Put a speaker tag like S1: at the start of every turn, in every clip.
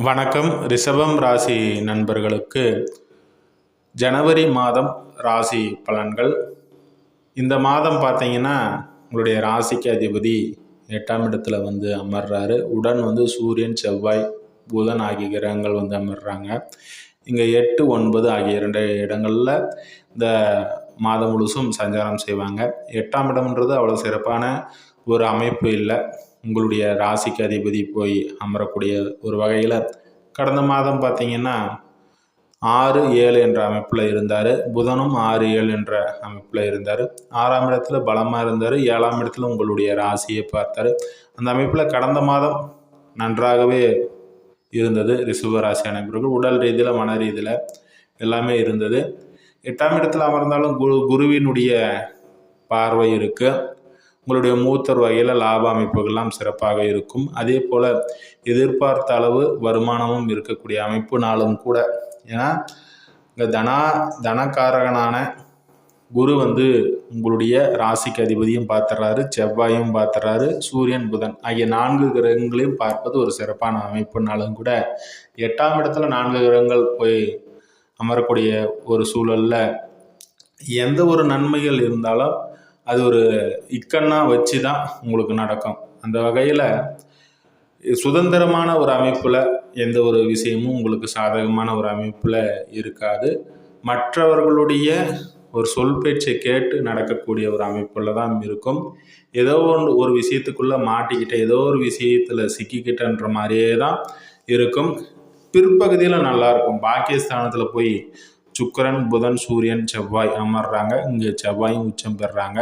S1: வணக்கம். ரிஷபம் ராசி நண்பர்களுக்கு ஜனவரி மாதம் ராசி பலன்கள். இந்த மாதம் பார்த்தீங்கன்னா உங்களுடைய ராசிக்கு அதிபதி 8ஆம் இடத்துல அமர்றாரு. உடன் சூரியன், செவ்வாய், புதன் ஆகிய கிரகங்கள் அமர்றாங்க. இங்கே 8, 9 ஆகிய 2 இடங்களில் இந்த மாதம் முழுசும் சஞ்சாரம் செய்வாங்க. 8ஆம் இடம்ன்றது அவ்வளோ சிறப்பான ஒரு அமைப்பு இல்லை. உங்களுடைய ராசிக்கு அதிபதி போய் அமரக்கூடிய ஒரு வகையில் கடந்த மாதம் பார்த்தீங்கன்னா 6, 7 என்ற அமைப்பில் இருந்தார். புதனும் 6, 7 என்ற அமைப்பில் இருந்தார். 6ஆம் இடத்துல பலமாக இருந்தார். 7ஆம் இடத்துல உங்களுடைய ராசியை பார்த்தார். அந்த அமைப்பில் கடந்த மாதம் நன்றாகவே இருந்தது. ரிஷப ராசி அனைவர்கள் உடல் ரீதியில், மன ரீதியில் எல்லாமே இருந்தது. 8ஆம் இடத்துல அமர்ந்தாலும் குருவினுடைய பார்வை இருக்குது. உங்களுடைய மூத்தர் வகையில் லாப அமைப்புகள்லாம் சிறப்பாக இருக்கும். அதே போல் எதிர்பார்த்த அளவு வருமானமும் இருக்கக்கூடிய அமைப்புனாலும் கூட, ஏன்னா இந்த தனக்காரகனான குரு உங்களுடைய ராசிக்கு அதிபதியும் பார்த்துறாரு, செவ்வாயும் பார்த்துறாரு, சூரியன், புதன் ஆகிய 4 கிரகங்களையும் பார்ப்பது ஒரு சிறப்பான அமைப்புனாலும் கூட 8ஆம் இடத்துல 4 கிரகங்கள் போய் அமரக்கூடிய ஒரு சூழலில் எந்த ஒரு நன்மைகள் இருந்தாலும் அது ஒரு இக்கண்ணா வச்சு தான் உங்களுக்கு நடக்கும். அந்த வகையில் சுதந்திரமான ஒரு அமைப்பில் எந்த ஒரு விஷயமும் உங்களுக்கு சாதகமான ஒரு அமைப்பில் இருக்காது. மற்றவர்களுடைய ஒரு சொல் பேச்சை கேட்டு நடக்கக்கூடிய ஒரு அமைப்பில் தான் இருக்கும். ஏதோ ஒரு விஷயத்துக்குள்ளே மாட்டிக்கிட்ட, ஏதோ ஒரு விஷயத்தில் சிக்கிக்கிட்டன்ற மாதிரியே தான் இருக்கும். பிற்பகுதியில் நல்லாயிருக்கும். பாக்கியஸ்தானத்தில் போய் சுக்கிரன், புதன், சூரியன், செவ்வாய் அமர்றாங்க. இங்கே செவ்வாயும் உச்சம் பெறுறாங்க.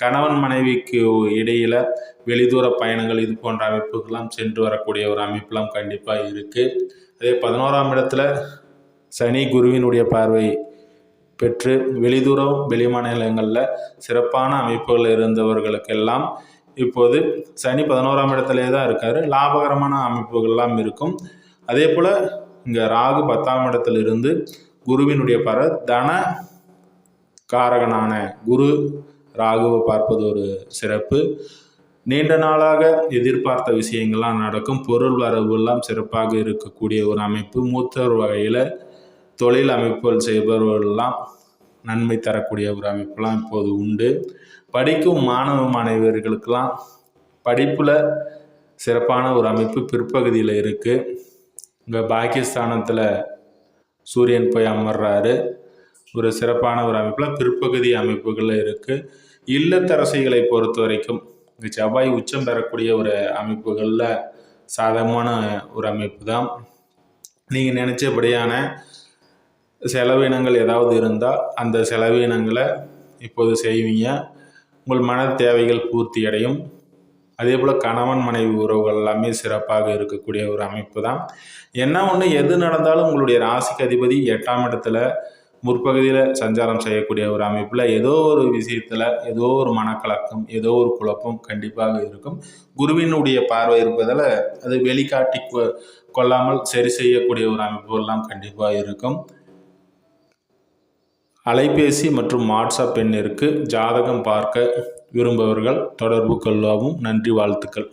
S1: கணவன் மனைவிக்கு இடையில் வெளிதூர பயணங்கள் இது போன்ற அமைப்புகள்லாம் சென்று வரக்கூடிய ஒரு அமைப்பெலாம் கண்டிப்பாக இருக்குது. அதே 11ஆம் இடத்துல சனி குருவினுடைய பார்வை பெற்று வெளிதூரம், வெளிமாநிலங்களில் சிறப்பான அமைப்புகள் இருந்தவர்களுக்கெல்லாம் இப்போது சனி 11ஆம் இடத்துலே தான் இருக்கார். லாபகரமான அமைப்புகள்லாம் இருக்கும். அதே போல் இங்கே ராகு 10ஆம் இடத்திலிருந்து குருவினுடைய தன காரகனான குரு ராகுவை பார்ப்பது ஒரு சிறப்பு. நீண்ட நாளாக எதிர்பார்த்த விஷயங்கள்லாம் நடக்கும். பொருள் வரவுலாம் சிறப்பாக இருக்கக்கூடிய ஒரு அமைப்பு. மூத்தர் வகையில் தொழில் அமைப்புகள் செய்பவர்களெல்லாம் நன்மை தரக்கூடிய ஒரு அமைப்புலாம் இப்போது உண்டு. படிக்கும் மாணவ மாணவியர்களுக்கெல்லாம் படிப்பில் சிறப்பான ஒரு அமைப்பு பிற்பகுதியில் இருக்குது. இங்கே பாகிஸ்தானத்தில் சூரியன் போய் அமர்றாரு. ஒரு சிறப்பான ஒரு அமைப்பில் பிற்பகுதி அமைப்புகளில் இருக்குது. இல்லத்தரசிகளை பொறுத்த வரைக்கும் இங்கே செவ்வாய் உச்சம் பெறக்கூடிய ஒரு அமைப்புகளில் சாதகமான ஒரு அமைப்பு தான். நீங்கள் நினச்சபடியான செலவினங்கள் ஏதாவது இருந்தால் அந்த செலவினங்களை இப்போது செய்வீங்க. உங்கள் மன தேவைகள் பூர்த்தி அடையும். அதே போல் கணவன் மனைவி உறவுகள் எல்லாமே சிறப்பாக இருக்கக்கூடிய ஒரு அமைப்பு தான். என்ன ஒன்று, எது நடந்தாலும் உங்களுடைய ராசிக்கு அதிபதி 8ஆம் இடத்துல முற்பகுதியில் சஞ்சாரம் செய்யக்கூடிய ஒரு அமைப்பில் ஏதோ ஒரு விஷயத்தில் ஏதோ ஒரு மனக்கலக்கம், ஏதோ ஒரு குழப்பம் கண்டிப்பாக இருக்கும். குருவினுடைய பார்வை இருப்பதால் அது வெளிக்காட்டி கொள்ளாமல் சரி செய்யக்கூடிய ஒரு அமைப்புகள்லாம் கண்டிப்பாக இருக்கும். அலைபேசி மற்றும் வாட்ஸ்அப் எண்ணிற்கு ஜாதகம் பார்க்க விரும்புபவர்கள் தொடர்பு கொள்ளவும். நன்றி, வாழ்த்துக்கள்.